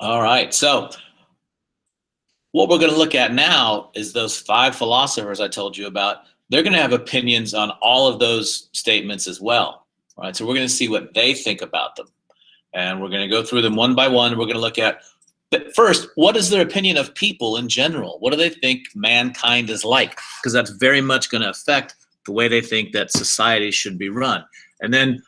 All right, so what we're going to look at now is those 5 philosophers I told you about. They're going to have opinions on all of those statements as well. All right, so we're going to see what they think about them. And we're going to go through them one by one. We're going to look at, first, what is their opinion of people in general? What do they think mankind is like? Because that's very much going to affect the way they think that society should be run. And then,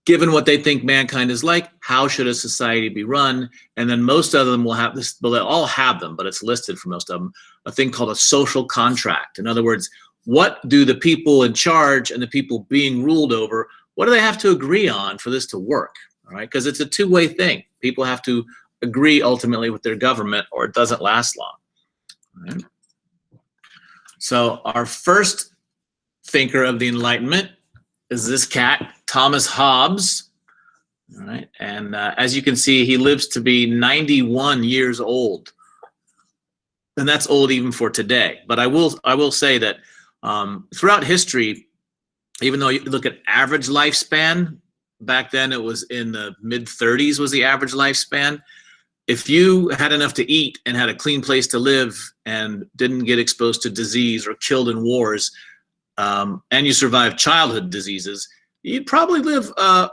given what they think mankind is like, how should a society be run? And then most of them will have this, well, they'll all have them, but it's listed for most of them, a thing called a social contract. In other words, what do the people in charge and the people being ruled over, what do they have to agree on for this to work? All right, because it's a two-way thing. People have to agree ultimately with their government or it doesn't last long. All right. So our first thinker of the Enlightenment is this cat, Thomas Hobbes. All right, and as you can see, he lives to be 91 years old, and that's old even for today. But I will say that throughout history, even though you look at average lifespan, back then it was in the mid-30s was the average lifespan. If you had enough to eat and had a clean place to live and didn't get exposed to disease or killed in wars, and you survived childhood diseases, you'd probably live a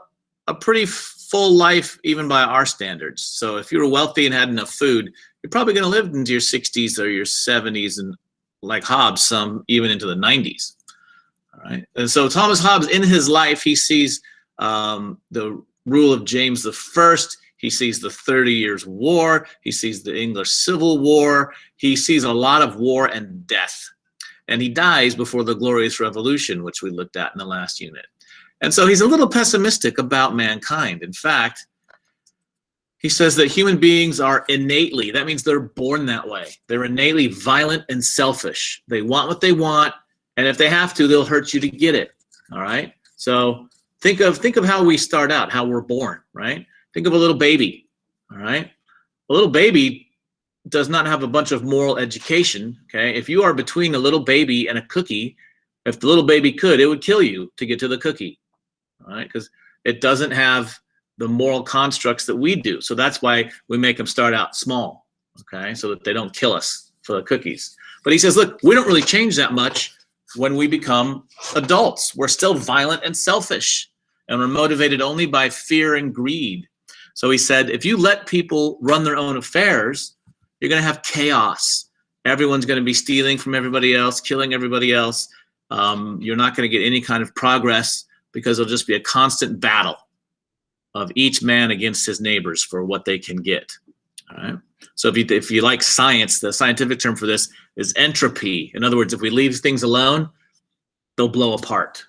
pretty full life even by our standards. So if you were wealthy and had enough food, you're probably going to live into your 60s or your 70s, and like Hobbes, some even into the 90s. All right. And so Thomas Hobbes, in his life, he sees the rule of James I. He sees the 30 Years' War. He sees the English Civil War. He sees a lot of war and death. And he dies before the Glorious Revolution, which we looked at in the last unit. And so he's a little pessimistic about mankind. In fact, he says that human beings are innately, that means they're born that way. They're innately violent and selfish. They want what they want, and if they have to, they'll hurt you to get it. All right? So think of how we start out, how we're born, right? Think of a little baby, all right? A little baby does not have a bunch of moral education, okay? If you are between a little baby and a cookie, if the little baby could, it would kill you to get to the cookie, all right? Because it doesn't have the moral constructs that we do. So that's why we make them start out small, okay? So that they don't kill us for the cookies. But he says, look, we don't really change that much when we become adults. We're still violent and selfish, and we're motivated only by fear and greed. So he said, if you let people run their own affairs, you're going to have chaos. Everyone's going to be stealing from everybody else, killing everybody else. You're not going to get any kind of progress because it'll just be a constant battle of each man against his neighbors for what they can get. All right. So if you like science, the scientific term for this is entropy. In other words, if we leave things alone, they'll blow apart.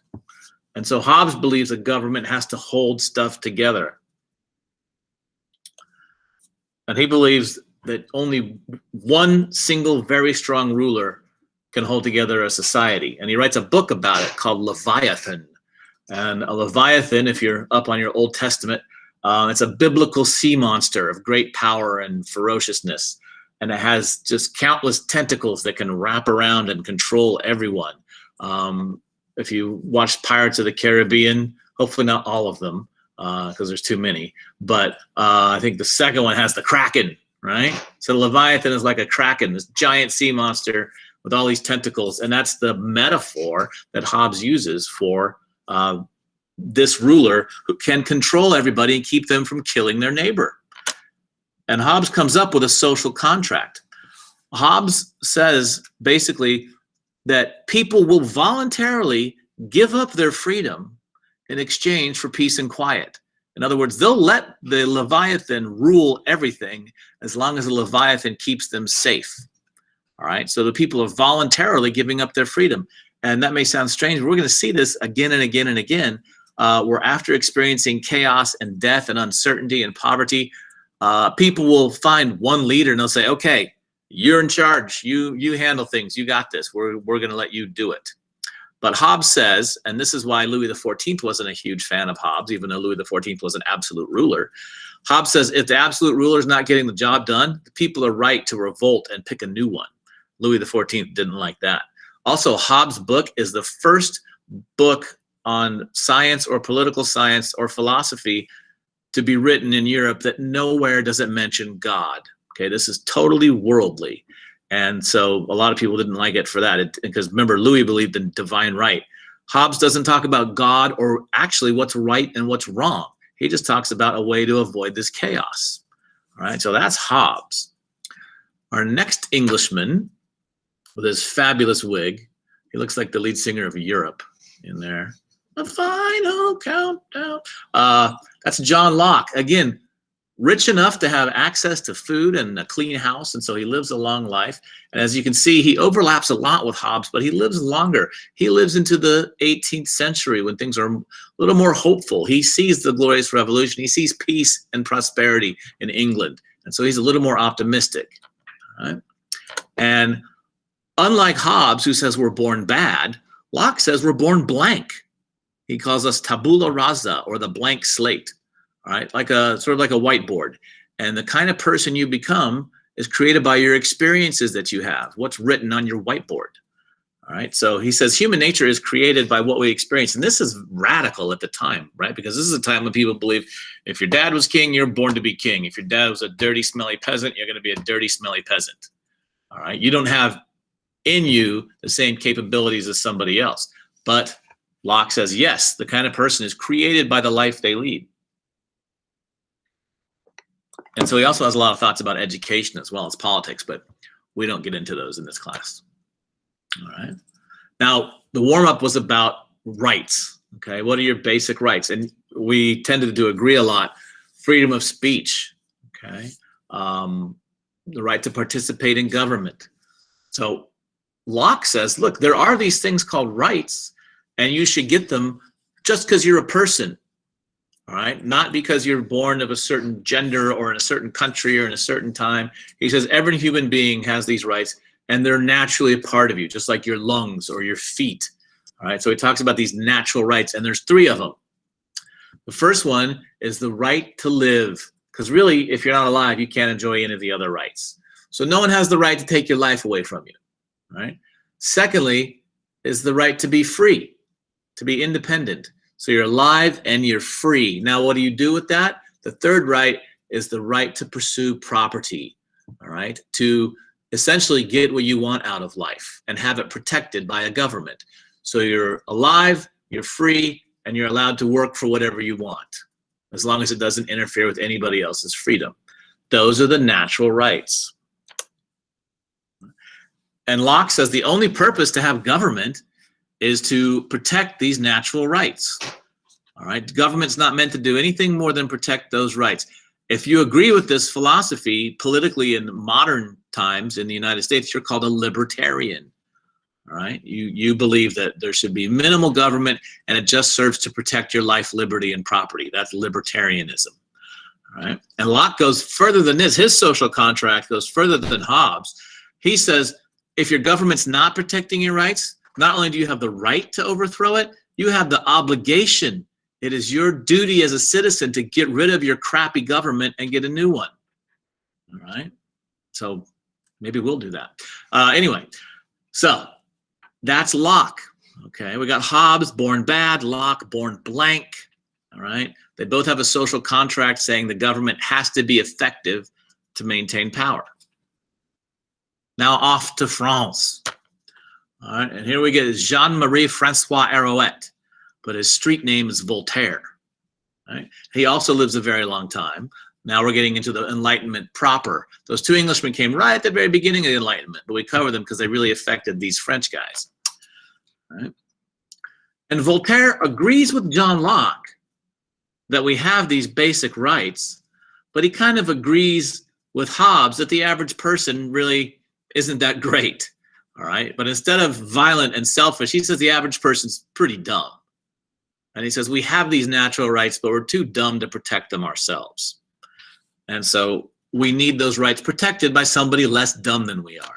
And so Hobbes believes a government has to hold stuff together. And he believes that only one single very strong ruler can hold together a society. And he writes a book about it called Leviathan. And a Leviathan, if you're up on your Old Testament, it's a biblical sea monster of great power and ferociousness. And it has just countless tentacles that can wrap around and control everyone. If you watch Pirates of the Caribbean, hopefully not all of them, because there's too many. But I think the second one has the Kraken, right? So Leviathan is like a Kraken, this giant sea monster with all these tentacles. And that's the metaphor that Hobbes uses for this ruler who can control everybody and keep them from killing their neighbor. And Hobbes comes up with a social contract. Hobbes says basically that people will voluntarily give up their freedom in exchange for peace and quiet. In other words, they'll let the Leviathan rule everything as long as the Leviathan keeps them safe. All right, so the people are voluntarily giving up their freedom. And that may sound strange, but we're going to see this again and again and again, where after experiencing chaos and death and uncertainty and poverty, people will find one leader and they'll say, okay, you're in charge. You handle things. You got this. We're going to let you do it. But Hobbes says, and this is why Louis XIV wasn't a huge fan of Hobbes, even though Louis XIV was an absolute ruler. Hobbes says if the absolute ruler is not getting the job done, the people are right to revolt and pick a new one. Louis XIV didn't like that. Also, Hobbes' book is the first book on science or political science or philosophy to be written in Europe that nowhere does it mention God. Okay, this is totally worldly. And so a lot of people didn't like it for that, because remember, Louis believed in divine right. Hobbes doesn't talk about God or actually what's right and what's wrong. He just talks about a way to avoid this chaos. All right, so that's Hobbes. Our next Englishman with his fabulous wig, he looks like the lead singer of Europe in there. The final countdown. That's John Locke. Again, rich enough to have access to food and a clean house, and so he lives a long life. And as you can see, he overlaps a lot with Hobbes, but he lives longer. He lives into the 18th century when things are a little more hopeful. He sees the Glorious Revolution. He sees peace and prosperity in England, and so he's a little more optimistic. Right? And unlike Hobbes, who says we're born bad, Locke says we're born blank. He calls us tabula rasa, or the blank slate. All right, like a sort of like a whiteboard. And the kind of person you become is created by your experiences that you have, what's written on your whiteboard. All right, so he says human nature is created by what we experience. And this is radical at the time, right? Because this is a time when people believe if your dad was king, you're born to be king. If your dad was a dirty, smelly peasant, you're going to be a dirty, smelly peasant. All right, you don't have in you the same capabilities as somebody else. But Locke says, yes, the kind of person is created by the life they lead. And so he also has a lot of thoughts about education as well as politics, but we don't get into those in this class. All right. Now, the warm-up was about rights. Okay, what are your basic rights? And we tended to agree a lot. Freedom of speech. Okay, the right to participate in government. So Locke says, look, there are these things called rights, and you should get them just because you're a person. All right, not because you're born of a certain gender or in a certain country or in a certain time. He says every human being has these rights, and they're naturally a part of you, just like your lungs or your feet. All right, so he talks about these natural rights, and there's 3 of them. The first one is the right to live, because really, if you're not alive, you can't enjoy any of the other rights. So no one has the right to take your life away from you. All right. Secondly, is the right to be free, to be independent. So you're alive and you're free. Now, what do you do with that? The third right is the right to pursue property, all right? To essentially get what you want out of life and have it protected by a government. So you're alive, you're free, and you're allowed to work for whatever you want, as long as it doesn't interfere with anybody else's freedom. Those are the natural rights. And Locke says the only purpose to have government is to protect these natural rights. All right, the government's not meant to do anything more than protect those rights. If you agree with this philosophy politically in modern times in the United States, you're called a libertarian. All right, you believe that there should be minimal government and it just serves to protect your life, liberty, and property. That's libertarianism. All right, and Locke goes further than this. His social contract goes further than Hobbes. He says if your government's not protecting your rights, not only do you have the right to overthrow it, you have the obligation. It is your duty as a citizen to get rid of your crappy government and get a new one. All right, so maybe we'll do that. Anyway, so that's Locke. Okay, we got Hobbes, born bad, Locke, born blank. All right, they both have a social contract saying the government has to be effective to maintain power. Now off to France. All right, and here we get Jean-Marie Francois Arouet, but his street name is Voltaire. Right? He also lives a very long time. Now we're getting into the Enlightenment proper. Those 2 Englishmen came right at the very beginning of the Enlightenment, but we cover them because they really affected these French guys. Right? And Voltaire agrees with John Locke that we have these basic rights, but he kind of agrees with Hobbes that the average person really isn't that great. All right, but instead of violent and selfish, he says the average person's pretty dumb. And he says we have these natural rights, but we're too dumb to protect them ourselves. And so we need those rights protected by somebody less dumb than we are.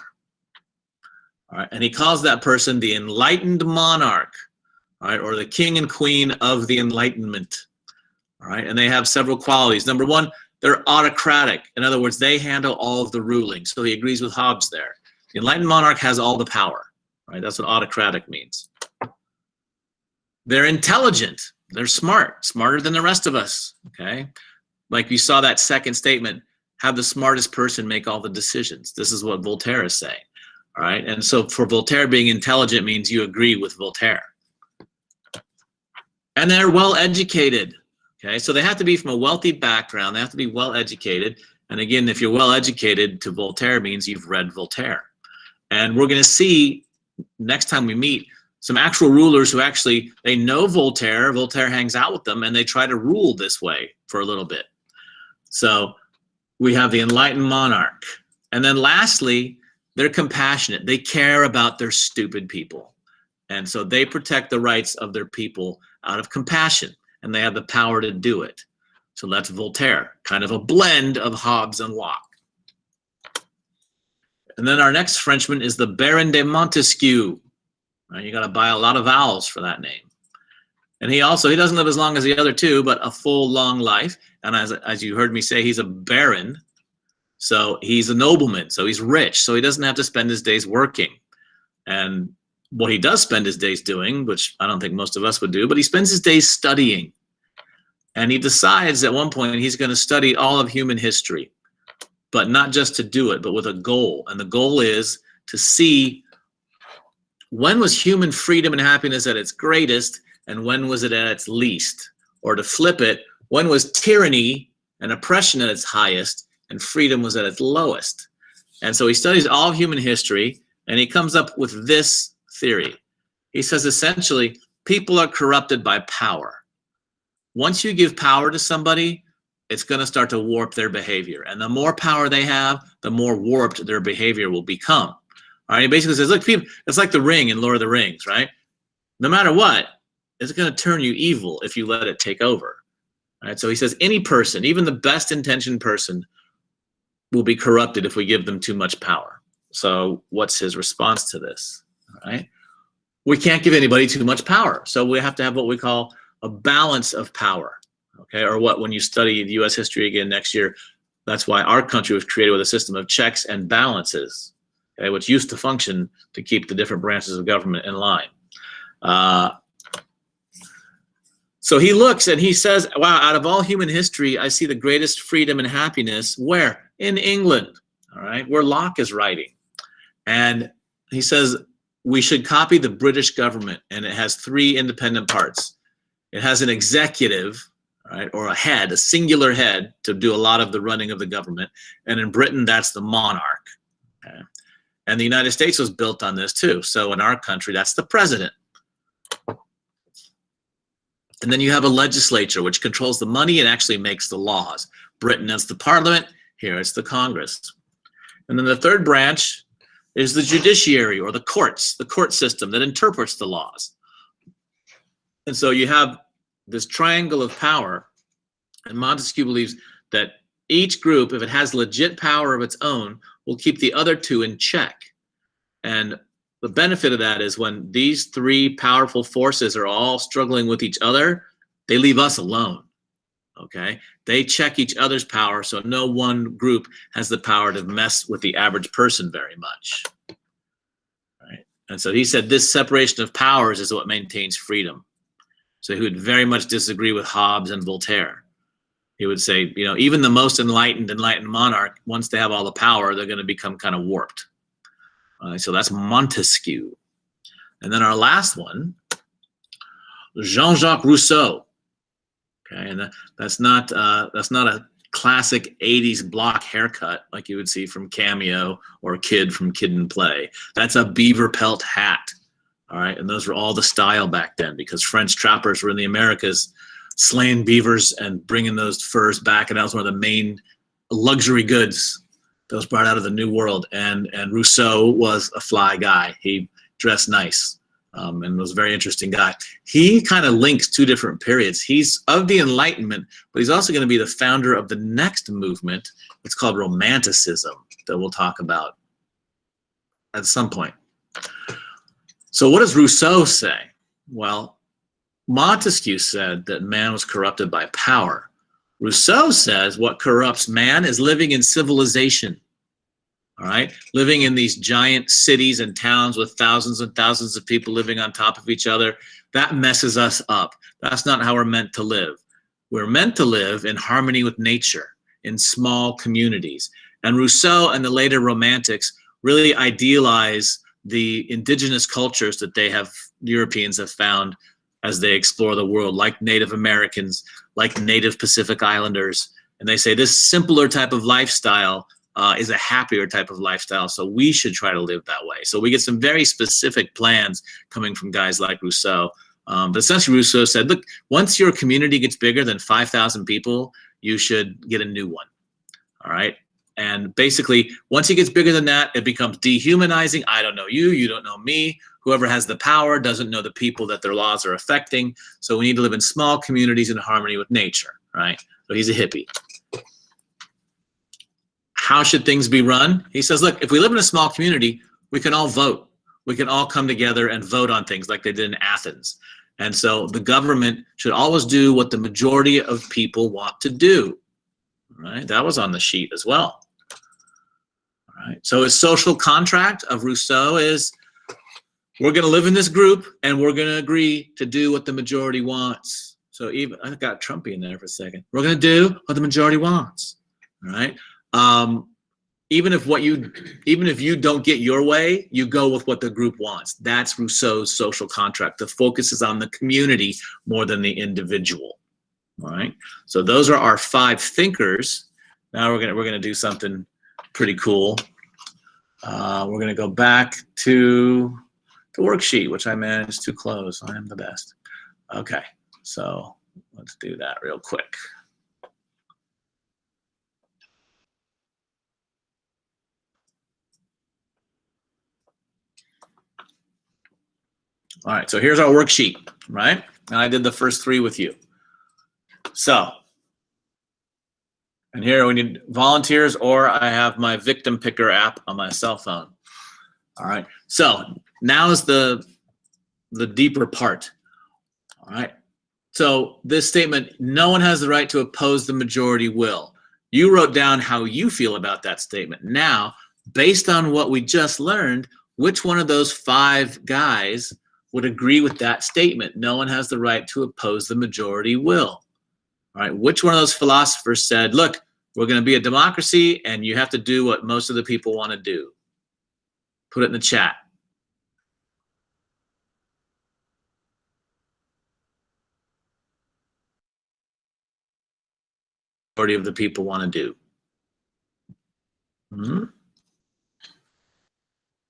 All right, and he calls that person the enlightened monarch, all right, or the king and queen of the Enlightenment. All right, and they have several qualities. Number 1, they're autocratic. In other words, they handle all of the ruling. So he agrees with Hobbes there. The enlightened monarch has all the power, right? That's what autocratic means. They're intelligent. They're smart, smarter than the rest of us, okay? like you saw that second statement, have the smartest person make all the decisions. This is what Voltaire is saying. All right. And so for Voltaire, being intelligent means you agree with Voltaire. And they're well educated. Okay. So they have to be from a wealthy background. They have to be well educated. And again, if you're well educated, to Voltaire means you've read Voltaire. And we're going to see next time we meet some actual rulers who actually, they know Voltaire. Voltaire hangs out with them and they try to rule this way for a little bit. So we have the enlightened monarch. And then lastly, they're compassionate. They care about their stupid people. And so they protect the rights of their people out of compassion, and they have the power to do it. So that's Voltaire, kind of a blend of Hobbes and Locke. And then our next Frenchman is the Baron de Montesquieu. Right, you got to buy a lot of vowels for that name. And he doesn't live as long as the other two, but a full, long life. And as you heard me say, he's a baron. So he's a nobleman. So he's rich. So he doesn't have to spend his days working. And what he does spend his days doing, which I don't think most of us would do, but he spends his days studying. And he decides at one point he's going to study all of human history, but not just to do it, but with a goal. And the goal is to see when was human freedom and happiness at its greatest, and when was it at its least? Or to flip it, when was tyranny and oppression at its highest, and freedom was at its lowest? And so he studies all of human history, and he comes up with this theory. He says, essentially, people are corrupted by power. Once you give power to somebody, it's going to start to warp their behavior. And the more power they have, the more warped their behavior will become. All right, he basically says, look, people, it's like the ring in Lord of the Rings, right? No matter what, it's going to turn you evil if you let it take over. All right, so he says any person, even the best intentioned person, will be corrupted if we give them too much power. So what's his response to this? All right, we can't give anybody too much power. So we have to have what we call a balance of power. Okay, or what, when you study U.S. history again next year, that's why our country was created with a system of checks and balances, okay, which used to function to keep the different branches of government in line. So he looks and he says, wow, out of all human history, I see the greatest freedom and happiness where? In England, all right, where Locke is writing. And he says, we should copy the British government, and it has three independent parts. It has an executive, right, or a head, a singular head to do a lot of the running of the government. And in Britain, that's the monarch. Okay? And the United States was built on this too. So in our country, that's the president. And then you have a legislature, which controls the money and actually makes the laws. Britain, that's the parliament. Here, it's the Congress. And then the third branch is the judiciary, or the courts, the court system that interprets the laws. And so you have this triangle of power, and Montesquieu believes that each group, if it has legit power of its own, will keep the other two in check. And the benefit of that is when these three powerful forces are all struggling with each other, they leave us alone, okay? They check each other's power, so no one group has the power to mess with the average person very much, right? And so he said this separation of powers is what maintains freedom. So he would very much disagree with Hobbes and Voltaire. He would say, you know, even the most enlightened monarch, once they have all the power, they're going to become kind of warped. So that's Montesquieu. And then our last one, Jean-Jacques Rousseau. Okay, and that's not a classic 80s block haircut like you would see from Cameo or Kid from Kid and Play. That's a beaver pelt hat. All right, and those were all the style back then because French trappers were in the Americas slaying beavers and bringing those furs back, and that was one of the main luxury goods that was brought out of the New World. And Rousseau was a fly guy. He dressed nice and was a very interesting guy. He kind of links two different periods. He's of the Enlightenment, but he's also going to be the founder of the next movement. It's called Romanticism, that we'll talk about at some point. So what does Rousseau say? Well, Montesquieu said that man was corrupted by power. Rousseau says what corrupts man is living in civilization, all right? Living in these giant cities and towns with thousands and thousands of people living on top of each other. That messes us up. That's not how we're meant to live. We're meant to live in harmony with nature, in small communities. And Rousseau and the later Romantics really idealize the indigenous cultures that Europeans have found as they explore the world, like Native Americans, like Native Pacific Islanders. And they say this simpler type of lifestyle is a happier type of lifestyle, so we should try to live that way. So we get some very specific plans coming from guys like Rousseau. But essentially Rousseau said, look, once your community gets bigger than 5,000 people, you should get a new one, all right? And basically, once it gets bigger than that, it becomes dehumanizing. I don't know you, you don't know me. Whoever has the power doesn't know the people that their laws are affecting. So we need to live in small communities in harmony with nature, right? So he's a hippie. How should things be run? He says, look, if we live in a small community, we can all vote. We can all come together and vote on things like they did in Athens. And so the government should always do what the majority of people want to do, right? That was on the sheet as well. All right. So his social contract of Rousseau is, we're going to live in this group and we're going to agree to do what the majority wants. So even, I got Trumpy in there for a second. We're going to do what the majority wants, all right? Even if you don't get your way, you go with what the group wants. That's Rousseau's social contract. The focus is on the community more than the individual. All right. So those are our 5 thinkers. Now we're gonna do something pretty cool. We're gonna go back to the worksheet, which I managed to close. I am the best. Okay. So let's do that real quick. All right, so here's our worksheet, right? And I did the first 3 with you. So, and here we need volunteers, or I have my victim picker app on my cell phone. All right, so now is the deeper part. All right, so this statement, no one has the right to oppose the majority will. You wrote down how you feel about that statement. Now, based on what we just learned, which one of those 5 guys would agree with that statement? No one has the right to oppose the majority will. All right, which one of those philosophers said, look, we're going to be a democracy and you have to do what most of the people want to do? Put it in the chat. Majority of the people want to do.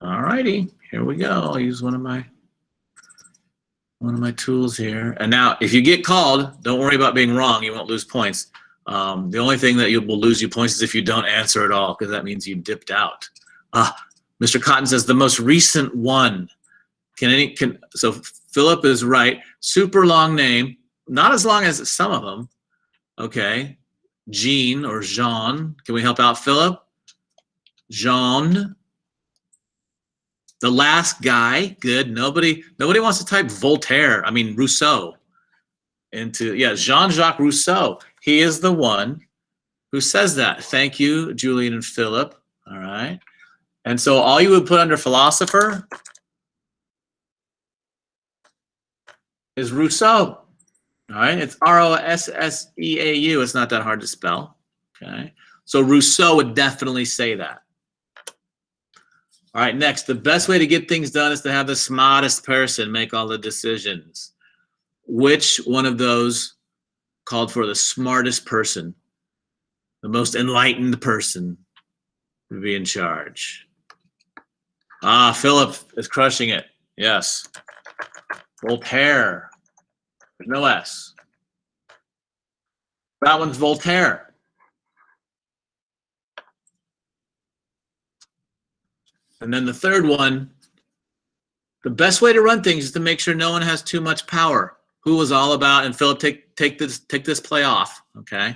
All righty, here we go. I'll use one of my tools here. And now, if you get called, don't worry about being wrong. You won't lose points. The only thing that will lose you points is if you don't answer at all, because that means you dipped out. Mr. Cotton says the most recent one. So Philip is right. Super long name, not as long as some of them. Okay, Jean or Jean. Can we help out Philip? Jean. The last guy, good. Nobody wants to type Voltaire. I mean Rousseau. Jean-Jacques Rousseau. He is the one who says that. Thank you, Julian and Philip. All right. And so all you would put under philosopher is Rousseau. All right. It's R-O-S-S-E-A-U. It's not that hard to spell. Okay. So Rousseau would definitely say that. All right, next, the best way to get things done is to have the smartest person make all the decisions. Which one of those called for the smartest person, the most enlightened person to be in charge? Philip is crushing it. Yes. Voltaire. There's no S. That one's Voltaire. And then the third one, the best way to run things is to make sure no one has too much power. Who was all about, and Philip, take this play off, okay?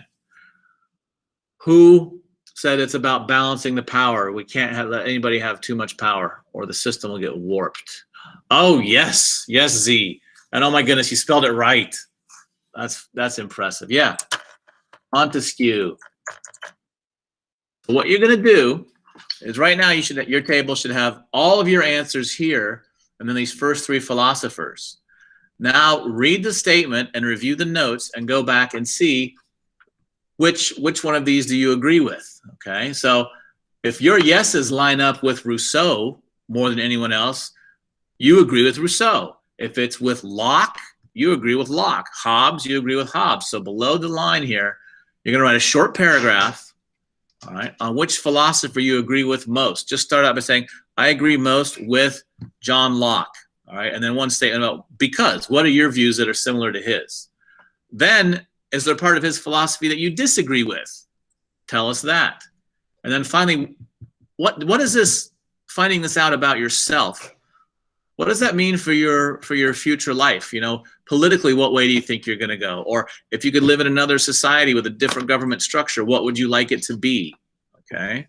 Who said it's about balancing the power? We can't let anybody have too much power or the system will get warped. Oh, yes, Z. And oh my goodness, you spelled it right. That's impressive. Yeah, Montesquieu. So what you're gonna do is right now your table should have all of your answers here and then these first 3 philosophers. Now read the statement and review the notes and go back and see which one of these do you agree with, okay? So if your yeses line up with Rousseau more than anyone else, you agree with Rousseau. If it's with Locke, you agree with Locke. Hobbes, you agree with Hobbes. So below the line here, you're going to write a short paragraph, all right, on which philosopher you agree with most. Just start out by saying, I agree most with John Locke, all right? And then one statement about because. What are your views that are similar to his? Then, is there part of his philosophy that you disagree with? Tell us that. And then finally, what is this, finding this out about yourself? What does that mean for your future life? You know, politically, what way do you think you're going to go? Or if you could live in another society with a different government structure, what would you like it to be? Okay.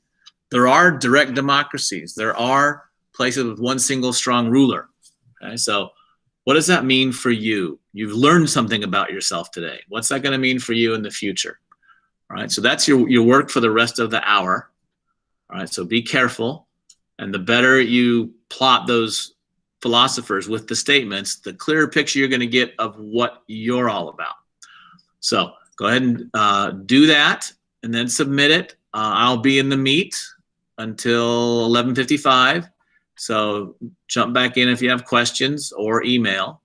There are direct democracies. There are places with one single strong ruler. Okay. So what does that mean for you? You've learned something about yourself today. What's that going to mean for you in the future? All right. So that's your work for the rest of the hour. All right. So be careful. And the better you plot those philosophers with the statements, the clearer picture you're going to get of what you're all about. So go ahead and do that and then submit it. I'll be in the meet until 11:55. So jump back in if you have questions or email.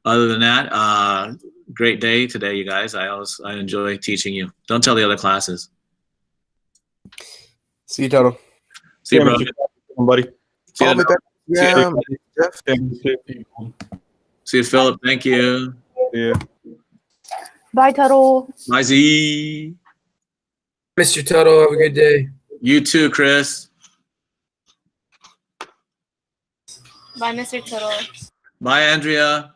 Other than that, great day today, you guys. I enjoy teaching you. Don't tell the other classes. See you, Toto. See you, bro. Buddy. See you, Yeah. see you, Philip. Thank you. Yeah. Bye, Tuttle. Bye, Z. Mr. Tuttle, have a good day. You too, Chris. Bye, Mr. Tuttle. Bye, Andrea.